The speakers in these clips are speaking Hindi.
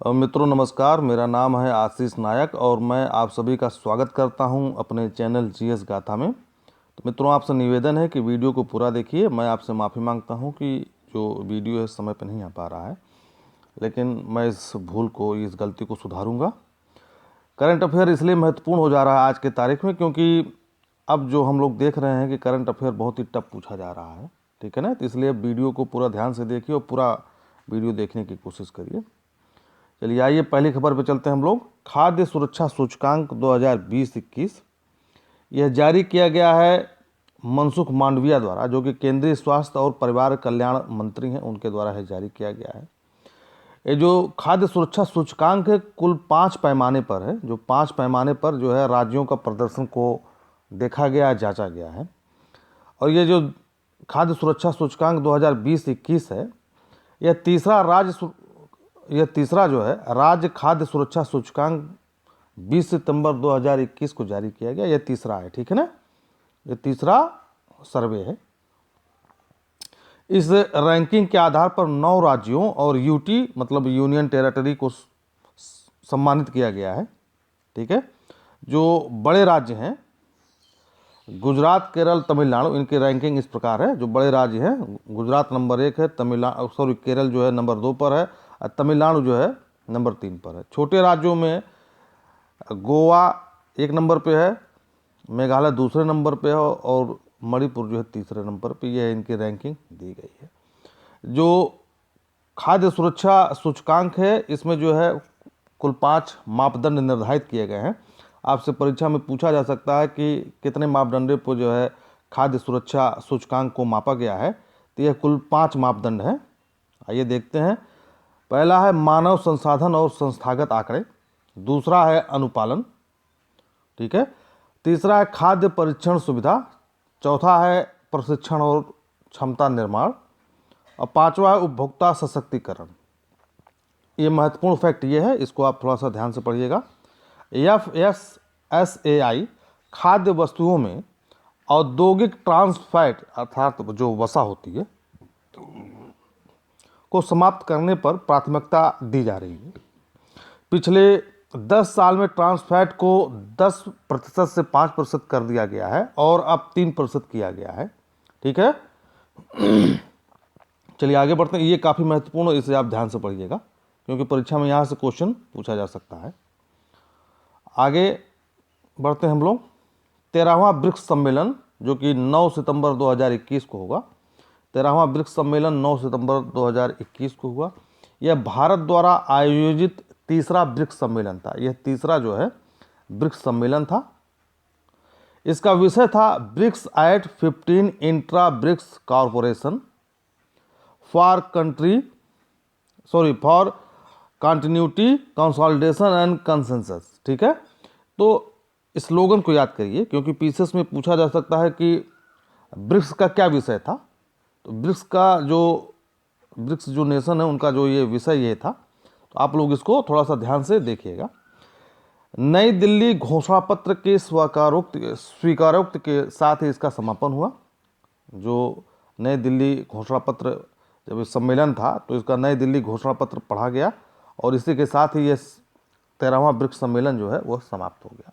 मित्रों नमस्कार, मेरा नाम है आशीष नायक और मैं आप सभी का स्वागत करता हूं अपने चैनल जीएस गाथा में। तो मित्रों, आपसे निवेदन है कि वीडियो को पूरा देखिए। मैं आपसे माफ़ी मांगता हूं कि जो वीडियो है समय पर नहीं आ पा रहा है, लेकिन मैं इस भूल को, इस गलती को सुधारूंगा। करंट अफेयर इसलिए महत्वपूर्ण हो जा रहा है आज के तारीख में क्योंकि अब जो हम लोग देख रहे हैं कि करंट अफेयर बहुत ही टफ पूछा जा रहा है, ठीक है ना। तो इसलिए वीडियो को पूरा ध्यान से देखिए और पूरा वीडियो देखने की कोशिश करिए। चलिए आइए पहली खबर पे चलते हैं हम लोग। खाद्य सुरक्षा सूचकांक 2020-21 यह जारी किया गया है मनसुख मांडविया द्वारा, जो कि केंद्रीय स्वास्थ्य और परिवार कल्याण मंत्री हैं, उनके द्वारा है जारी किया गया है। ये जो खाद्य सुरक्षा सूचकांक है कुल 5 पैमाने पर है, जो 5 पैमाने पर जो है राज्यों का प्रदर्शन को देखा गया, जांचा गया है। और ये जो खाद्य सुरक्षा सूचकांक 2020-21 है, यह तीसरा जो है राज्य खाद्य सुरक्षा सूचकांक 20 सितंबर 2021 को जारी किया गया। यह तीसरा है, ठीक है ना, यह तीसरा सर्वे है। इस रैंकिंग के आधार पर 9 राज्यों और यूटी मतलब यूनियन टेरिटरी को सम्मानित किया गया है, ठीक है। जो बड़े राज्य हैं गुजरात, केरल, तमिलनाडु, इनकी रैंकिंग इस प्रकार है। जो बड़े राज्य हैं, गुजरात नंबर 1 है, केरल जो है नंबर 2 पर है, और तमिलनाडु जो है नंबर 3 पर है। छोटे राज्यों में गोवा 1 नंबर पे है, मेघालय दूसरे नंबर पे है और मणिपुर जो है तीसरे नंबर पे। यह इनकी रैंकिंग दी गई है। जो खाद्य सुरक्षा सूचकांक है, इसमें जो है कुल 5 मापदंड निर्धारित किए गए हैं। आपसे परीक्षा में पूछा जा सकता है कि कितने मापदंडों पर जो है खाद्य सुरक्षा सूचकांक को मापा गया है। तो यह कुल 5 मापदंड हैं। आइए देखते हैं। पहला है मानव संसाधन और संस्थागत आंकड़े, दूसरा है अनुपालन, ठीक है, तीसरा है खाद्य परीक्षण सुविधा, चौथा है प्रशिक्षण और क्षमता निर्माण, और पांचवा है उपभोक्ता सशक्तिकरण। ये महत्वपूर्ण फैक्ट ये है, इसको आप थोड़ा सा ध्यान से पढ़िएगा। FSSAI खाद्य वस्तुओं में औद्योगिक ट्रांस फैट अर्थात जो वसा होती है को समाप्त करने पर प्राथमिकता दी जा रही है। पिछले 10 साल में ट्रांस फैट को 10% से 5% कर दिया गया है और अब 3% किया गया है, ठीक है। चलिए आगे बढ़ते हैं। ये काफ़ी महत्वपूर्ण है, इसे आप ध्यान से पढ़िएगा क्योंकि परीक्षा में यहाँ से क्वेश्चन पूछा जा सकता है। आगे बढ़ते हैं हम लोग। 13वां ब्रिक्स सम्मेलन जो कि 9 सितंबर 2021 को होगा। 13वां ब्रिक्स सम्मेलन 9 सितंबर 2021 को हुआ। यह भारत द्वारा आयोजित तीसरा ब्रिक्स सम्मेलन था। यह तीसरा जो है ब्रिक्स सम्मेलन था। इसका विषय था BRICS at 15 intra BRICS corporation for continuity consolidation and consensus, ठीक है। तो स्लोगन को याद करिए क्योंकि पीसीएस में पूछा जा सकता है कि ब्रिक्स का क्या विषय था। तो ब्रिक्स जो नेशन है उनका जो ये विषय ये था, तो आप लोग इसको थोड़ा सा ध्यान से देखिएगा। नई दिल्ली घोषणा पत्र के स्वीकारोक्त के साथ ही इसका समापन हुआ। जो नई दिल्ली घोषणा पत्र जब इस सम्मेलन था तो इसका नई दिल्ली घोषणा पत्र पढ़ा गया और इसी के साथ ही ये 13वां ब्रिक्स सम्मेलन जो है वह समाप्त हो गया।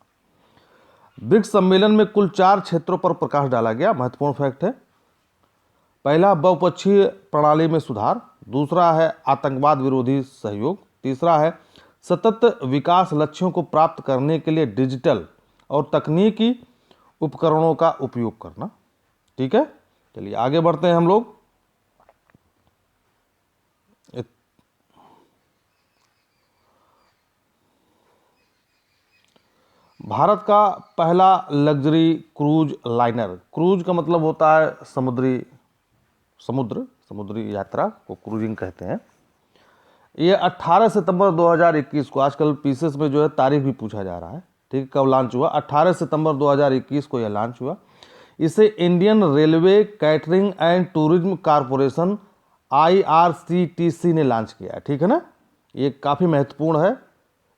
ब्रिक्स सम्मेलन में कुल 4 क्षेत्रों पर प्रकाश डाला गया। महत्वपूर्ण फैक्ट है। पहला बहुपक्षीय प्रणाली में सुधार, दूसरा है आतंकवाद विरोधी सहयोग, तीसरा है सतत विकास लक्ष्यों को प्राप्त करने के लिए डिजिटल और तकनीकी उपकरणों का उपयोग करना, ठीक है। चलिए आगे बढ़ते हैं हम लोग। भारत का पहला लग्जरी क्रूज लाइनर, क्रूज का मतलब होता है समुद्री यात्रा को क्रूजिंग कहते हैं। ये 18 सितंबर 2021 को, आजकल पीसीएस में जो है तारीख भी पूछा जा रहा है, ठीक है, कब लॉन्च हुआ। 18 सितंबर 2021 को यह लॉन्च हुआ। इसे Indian railway catering and tourism corporation IRCTC ने लॉन्च किया है, ठीक है ना। ये काफ़ी महत्वपूर्ण है,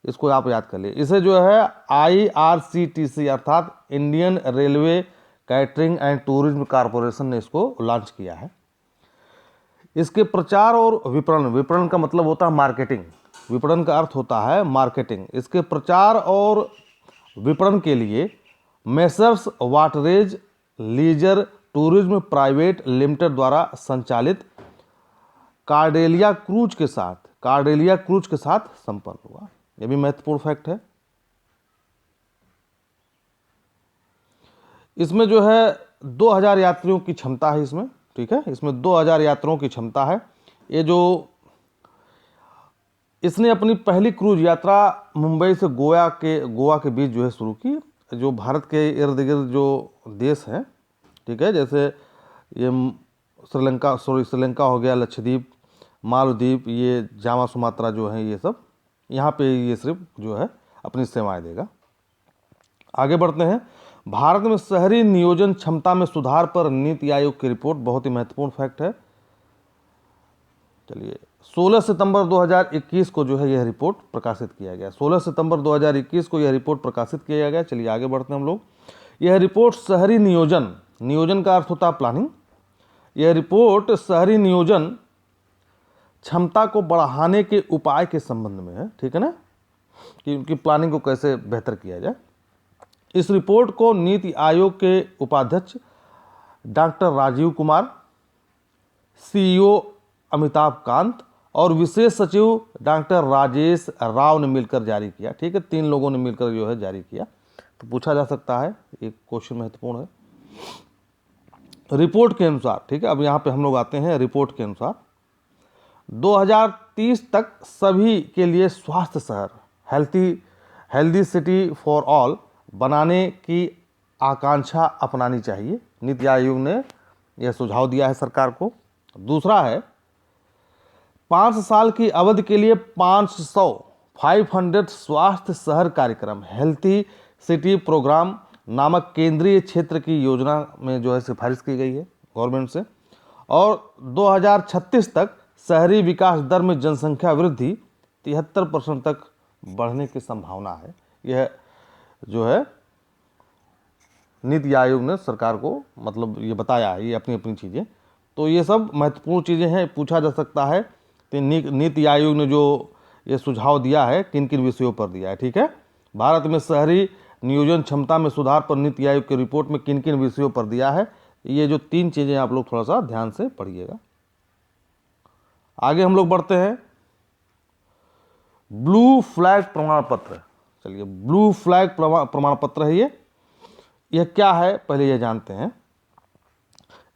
इसको आप याद कर लिए। इसे जो है IRCTC अर्थात Indian railway catering and tourism corporation ने इसको लॉन्च किया है। इसके प्रचार और विपणन, विपणन का मतलब होता है मार्केटिंग, विपणन का अर्थ होता है मार्केटिंग। इसके प्रचार और विपणन के लिए messrs Waterways Leisure Tourism Private Limited द्वारा संचालित कार्डेलिया क्रूज के साथ संपन्न हुआ। यह भी महत्वपूर्ण फैक्ट है। इसमें जो है 2000 यात्रियों की क्षमता है इसमें, ठीक है, इसमें 2000 यात्रियों की क्षमता है। ये जो इसने अपनी पहली क्रूज यात्रा मुंबई से गोवा के बीच जो है शुरू की। जो भारत के इर्द गिर्द जो देश हैं, ठीक है, जैसे ये श्रीलंका हो गया, लक्षद्वीप, मालदीव, ये जावा सुमात्रा जो है, ये सब यहाँ पे ये सिर्फ जो है अपनी सेवाएं देगा। आगे बढ़ते हैं। भारत में शहरी नियोजन क्षमता में सुधार पर नीति आयोग की रिपोर्ट, बहुत ही महत्वपूर्ण फैक्ट है। चलिए, 16 सितंबर 2021 को जो है यह रिपोर्ट प्रकाशित किया गया। 16 सितंबर 2021 को यह रिपोर्ट प्रकाशित किया गया। चलिए आगे बढ़ते हैं हम लोग। यह रिपोर्ट शहरी नियोजन का अर्थ होता है प्लानिंग। यह रिपोर्ट शहरी नियोजन क्षमता को बढ़ाने के उपाय के संबंध में है, ठीक है ना, कि उनकी प्लानिंग को कैसे बेहतर किया जाए। इस रिपोर्ट को नीति आयोग के उपाध्यक्ष डॉक्टर राजीव कुमार, सीईओ अमिताभ कांत और विशेष सचिव डॉक्टर राजेश राव ने मिलकर जारी किया, ठीक है, 3 लोगों ने मिलकर जो है जारी किया। तो पूछा जा सकता है, एक क्वेश्चन महत्वपूर्ण है। रिपोर्ट के अनुसार, ठीक है, अब यहाँ पे हम लोग आते हैं। रिपोर्ट के अनुसार 2030 तक सभी के लिए स्वास्थ्य शहर, हेल्दी सिटी फॉर ऑल बनाने की आकांक्षा अपनानी चाहिए। नीति आयोग ने यह सुझाव दिया है सरकार को। दूसरा है 5 साल की अवधि के लिए 500 स्वास्थ्य शहर कार्यक्रम, हेल्थी सिटी प्रोग्राम नामक केंद्रीय क्षेत्र की योजना में जो है सिफारिश की गई है गवर्नमेंट से। और 2036 तक शहरी विकास दर में जनसंख्या वृद्धि 73% तक बढ़ने की संभावना है। यह जो है नीति आयोग ने सरकार को मतलब ये बताया है, ये अपनी अपनी चीज़ें। तो ये सब महत्वपूर्ण चीज़ें हैं। पूछा जा सकता है कि नीति आयोग ने जो ये सुझाव दिया है किन किन विषयों पर दिया है, ठीक है। भारत में शहरी नियोजन क्षमता में सुधार पर नीति आयोग की रिपोर्ट में किन किन विषयों पर दिया है, ये जो 3 चीज़ें आप लोग थोड़ा सा ध्यान से पढ़िएगा। आगे हम लोग बढ़ते हैं। ब्लू फ्लैग प्रमाण पत्र। चलिए, ब्लू फ्लैग प्रमाण पत्र है यह क्या है पहले ये जानते हैं।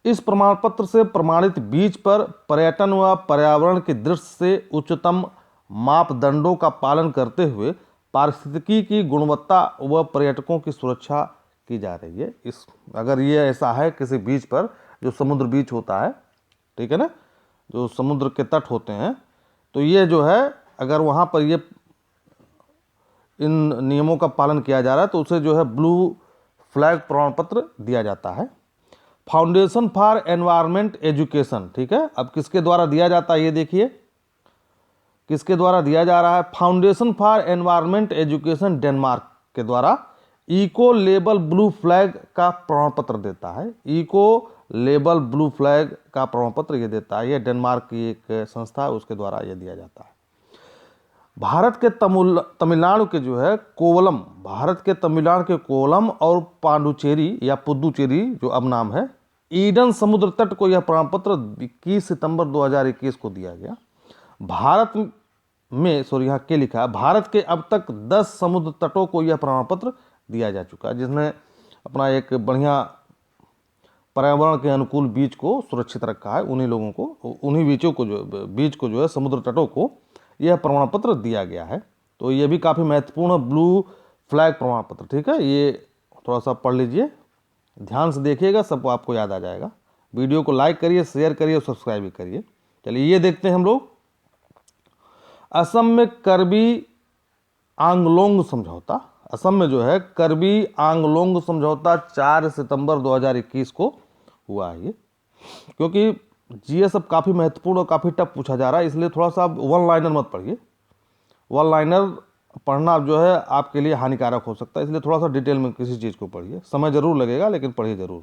इस प्रमाण पत्र से प्रमाणित बीज पर पर्यटन व पर्यावरण की दृष्टि से उच्चतम मापदंडों का पालन करते हुए पारिस्थितिकी की गुणवत्ता व पर्यटकों की सुरक्षा की जा रही है। अगर ये ऐसा है किसी बीच पर, जो समुद्र बीच होता है, ठीक है ना, जो समुद्र के तट होते हैं, तो ये जो है अगर वहाँ पर ये इन नियमों का पालन किया जा रहा है तो उसे जो है ब्लू फ्लैग प्रमाण पत्र दिया जाता है। फाउंडेशन फॉर एनवायरमेंट एजुकेशन, ठीक है, अब किसके द्वारा दिया जाता है ये देखिए, किसके द्वारा दिया जा रहा है। Foundation for environment education Denmark के द्वारा इको लेबल ब्लू फ्लैग का प्रमाण पत्र देता है। इको लेबल ब्लू फ्लैग का प्रमाण पत्र ये देता है। ये डेनमार्क की एक संस्था है, उसके द्वारा ये दिया जाता है। भारत के तमिलनाडु के जो है कोवलम, भारत के तमिलनाडु के कोवलम और पांडुचेरी या पुदुचेरी जो अब नाम है, ईडन समुद्र तट को यह प्रमाण पत्र 21 सितंबर 2021 को दिया गया। भारत में यहाँ के लिखा है, भारत के अब तक 10 समुद्र तटों को यह प्रमाण पत्र दिया जा चुका है, जिसने अपना एक बढ़िया पर्यावरण के अनुकूल बीच को सुरक्षित रखा है। उन्हीं लोगों को, उन्हीं बीच को जो है समुद्र तटों को यह प्रमाण पत्र दिया गया है। तो ये भी काफ़ी महत्वपूर्ण ब्लू फ्लैग प्रमाण पत्र, ठीक है। ये थोड़ा सा पढ़ लीजिए, ध्यान से देखिएगा, सब आपको याद आ जाएगा। वीडियो को लाइक करिए, शेयर करिए और सब्सक्राइब भी करिए। चलिए ये देखते हैं हम लोग। असम में करबी आंगलोंग समझौता, असम में जो है करबी आंगलोंग समझौता 4 सितंबर 2021 को हुआ है। ये क्योंकि जीएस अब काफ़ी महत्वपूर्ण और काफ़ी टफ पूछा जा रहा है, इसलिए थोड़ा सा आप वन लाइनर मत पढ़िए। वन लाइनर पढ़ना जो है आपके लिए हानिकारक हो सकता है, इसलिए थोड़ा सा डिटेल में किसी चीज़ को पढ़िए। समय जरूर लगेगा लेकिन पढ़िए जरूर।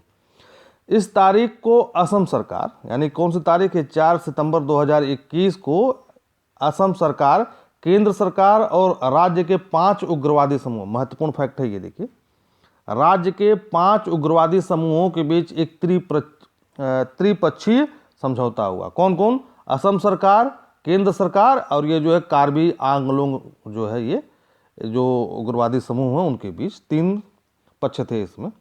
इस तारीख को असम सरकार, यानी कौन सी तारीख है, 4 सितंबर 2021 को असम सरकार केंद्र सरकार और राज्य के 5 उग्रवादी समूह, महत्वपूर्ण फैक्ट है ये देखिए, राज्य के 5 उग्रवादी समूहों के बीच एक त्रिपक्षीय समझौता हुआ। कौन कौन? असम सरकार, केंद्र सरकार और ये जो है कार्बी आंगलोंग जो है, ये जो उग्रवादी समूह हैं उनके बीच 3 पक्ष थे इसमें।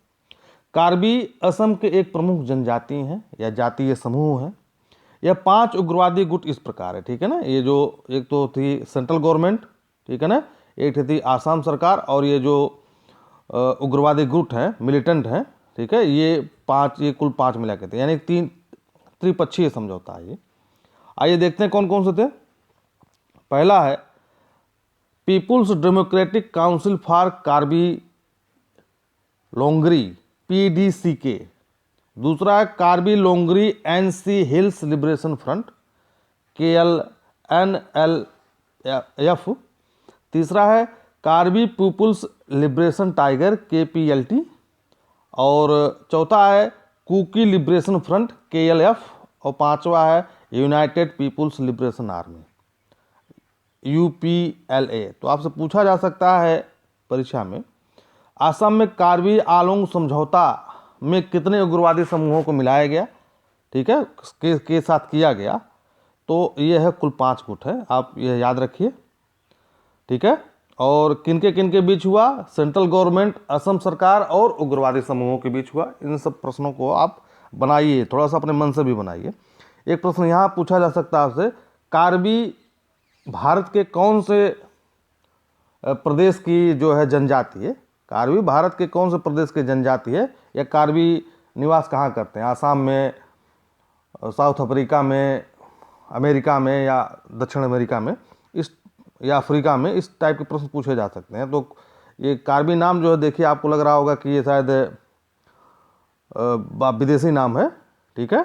कार्बी असम के एक प्रमुख जनजाति हैं या जातीय समूह हैं। यह 5 उग्रवादी गुट इस प्रकार है, ठीक है ना। ये जो एक तो थी सेंट्रल गवर्नमेंट, ठीक है ना, एक थी आसाम सरकार, और ये जो उग्रवादी गुट हैं, मिलिटेंट हैं, ठीक है, ये कुल 5 मिला के थे, यानी 3 त्रिपक्षीय समझौता है ये। आइए देखते हैं कौन कौन से थे। पहला है people's democratic council for Karbi Longri, PDCK। दूसरा है Karbi Longri NC hills liberation front, KLNLF। तीसरा है Karbi people's liberation tiger, KPLT। और चौथा है कुकी लिबरेशन फ्रंट, KLF। और पांचवा है united people's liberation army, UPLA। तो आपसे पूछा जा सकता है परीक्षा में, असम में कार्बी आलोंग समझौता में कितने उग्रवादी समूहों को मिलाया गया, ठीक है, के साथ किया गया? तो ये है कुल 5 गुट है, आप यह याद रखिए, ठीक है। और किनके किनके बीच हुआ? सेंट्रल गवर्नमेंट, असम सरकार और उग्रवादी समूहों के बीच हुआ। इन सब प्रश्नों को आप बनाइए, थोड़ा सा अपने मन से भी बनाइए। एक प्रश्न यहाँ पूछा जा सकता है आपसे, कार्बी भारत के कौन से प्रदेश की जो है जनजाति है? कार्बी भारत के कौन से प्रदेश की जनजाति है, या कार्बी निवास कहाँ करते हैं? आसाम में, साउथ अफ्रीका में, अमेरिका में, या दक्षिण अमेरिका में, इस या अफ्रीका में? इस टाइप के प्रश्न पूछे जा सकते हैं। तो ये कार्बी नाम जो है, देखिए आपको लग रहा होगा कि ये शायद विदेशी नाम है, ठीक है,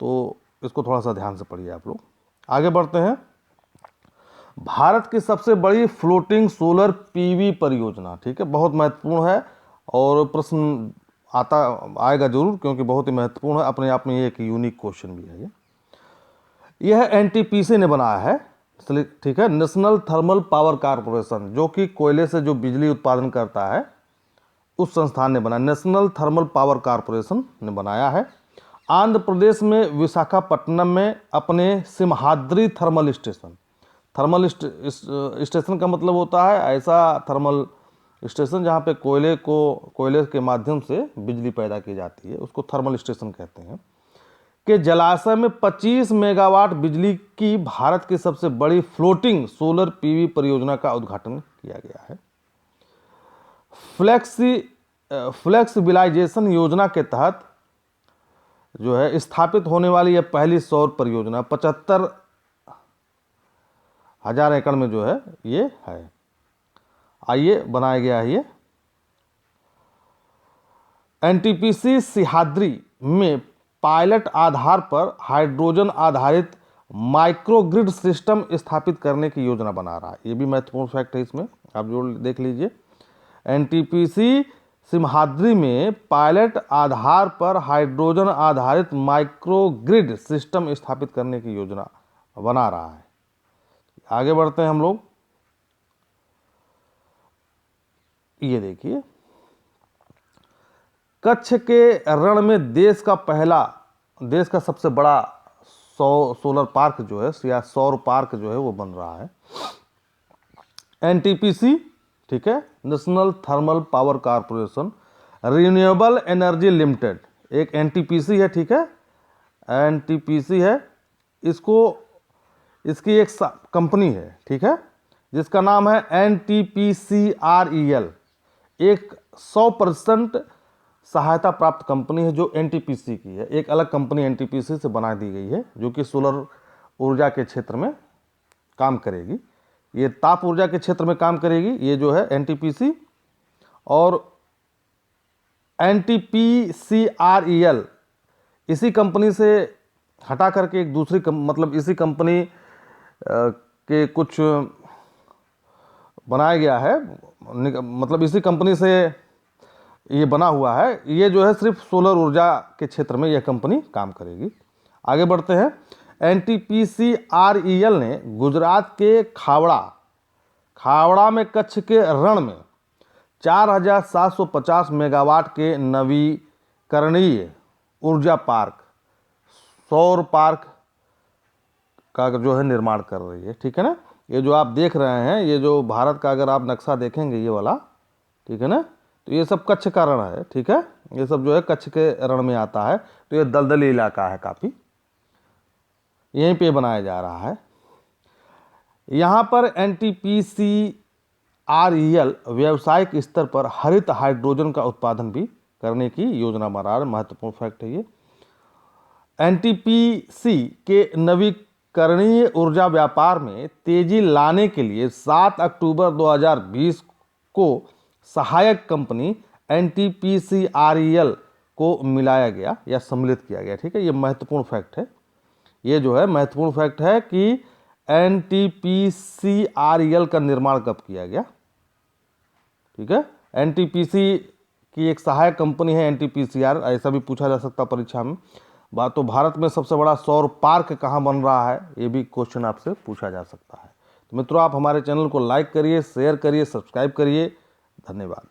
तो इसको थोड़ा सा ध्यान से पढ़िए आप लोग। आगे बढ़ते हैं। भारत की सबसे बड़ी फ्लोटिंग सोलर PV परियोजना, ठीक है, बहुत महत्वपूर्ण है और प्रश्न आएगा जरूर, क्योंकि बहुत ही महत्वपूर्ण है, अपने आप में ये एक यूनिक क्वेश्चन भी है ये। यह NTPC ने बनाया है, ठीक है, नेशनल थर्मल पावर कॉर्पोरेशन, जो कि कोयले से जो बिजली उत्पादन करता है उस संस्थान ने बनाया। नेशनल थर्मल पावर कॉर्पोरेशन ने बनाया है। आंध्र प्रदेश में विशाखापट्टनम में अपने Simhadri thermal station, thermal station का मतलब होता है ऐसा थर्मल स्टेशन जहाँ पे कोयले के माध्यम से बिजली पैदा की जाती है, उसको थर्मल स्टेशन कहते हैं, के जलाशय में 25 मेगावाट बिजली की भारत की सबसे बड़ी फ्लोटिंग सोलर PV परियोजना का उद्घाटन किया गया है। फ्लेक्सिबिलाइजेशन योजना के तहत जो है स्थापित होने वाली यह पहली सौर परियोजना 75,000 एकड़ में जो है ये है। आइए बनाया गया है ये। NTPC सिहाद्री में पायलट आधार पर हाइड्रोजन आधारित माइक्रोग्रिड सिस्टम स्थापित करने की योजना बना रहा है। ये भी महत्वपूर्ण फैक्ट है, इसमें आप जो देख लीजिए। NTPC सिमहाद्री में पायलट आधार पर हाइड्रोजन आधारित माइक्रोग्रिड सिस्टम स्थापित करने की योजना बना रहा है। आगे बढ़ते हैं हम लोग। ये देखिए, कच्छ के रण में देश का सबसे बड़ा सोलर पार्क जो है या सौर पार्क जो है वो बन रहा है। NTPC, ठीक है, national thermal power corporation renewable energy limited, एक NTPC है, ठीक है, NTPC है, इसकी एक कंपनी है, ठीक है, जिसका नाम है NTPCREL, एक 100% सहायता प्राप्त कंपनी है जो NTPC की है। एक अलग कंपनी NTPC से बना दी गई है जो कि सोलर ऊर्जा के क्षेत्र में काम करेगी। ये ताप ऊर्जा के क्षेत्र में काम करेगी, ये जो है NTPC। और NTPCREL इसी कंपनी से हटा करके एक दूसरी मतलब इसी कंपनी के कुछ बनाया गया है, मतलब इसी कंपनी से ये बना हुआ है। ये जो है सिर्फ सोलर ऊर्जा के क्षेत्र में यह कंपनी काम करेगी। आगे बढ़ते हैं। NTPCREL ने गुजरात के खावड़ा हावड़ा में कच्छ के रण में 4750 मेगावाट के नवीकरणीय ऊर्जा पार्क, सौर पार्क का जो है निर्माण कर रही है। ठीक है ना, ये जो आप देख रहे हैं, ये जो भारत का अगर आप नक्शा देखेंगे ये वाला, ठीक है ना, तो ये सब कच्छ का रण है। ठीक है, ये सब जो है कच्छ के रण में आता है। तो ये दलदली इलाका है काफ़ी, यहीं पे बनाया जा रहा है। यहाँ पर NTPC-REL व्यावसायिक स्तर पर हरित हाइड्रोजन का उत्पादन भी करने की योजना बना रहा है। महत्वपूर्ण फैक्ट है ये। NTPC के नवीकरणीय ऊर्जा व्यापार में तेजी लाने के लिए 7 अक्टूबर 2020 को सहायक कंपनी NTPC-REL को मिलाया गया या सम्मिलित किया गया। ठीक है, ये महत्वपूर्ण फैक्ट है। ये जो है महत्वपूर्ण फैक्ट है कि NTPC-REL का निर्माण कब किया गया। ठीक है, NTPC की एक सहायक कंपनी है NTPC-REL, ऐसा भी पूछा जा सकता परीक्षा में। बात तो भारत में सबसे बड़ा सौर पार्क कहाँ बन रहा है, ये भी क्वेश्चन आपसे पूछा जा सकता है। तो मित्रों, आप हमारे चैनल को लाइक करिए, शेयर करिए, सब्सक्राइब करिए। धन्यवाद।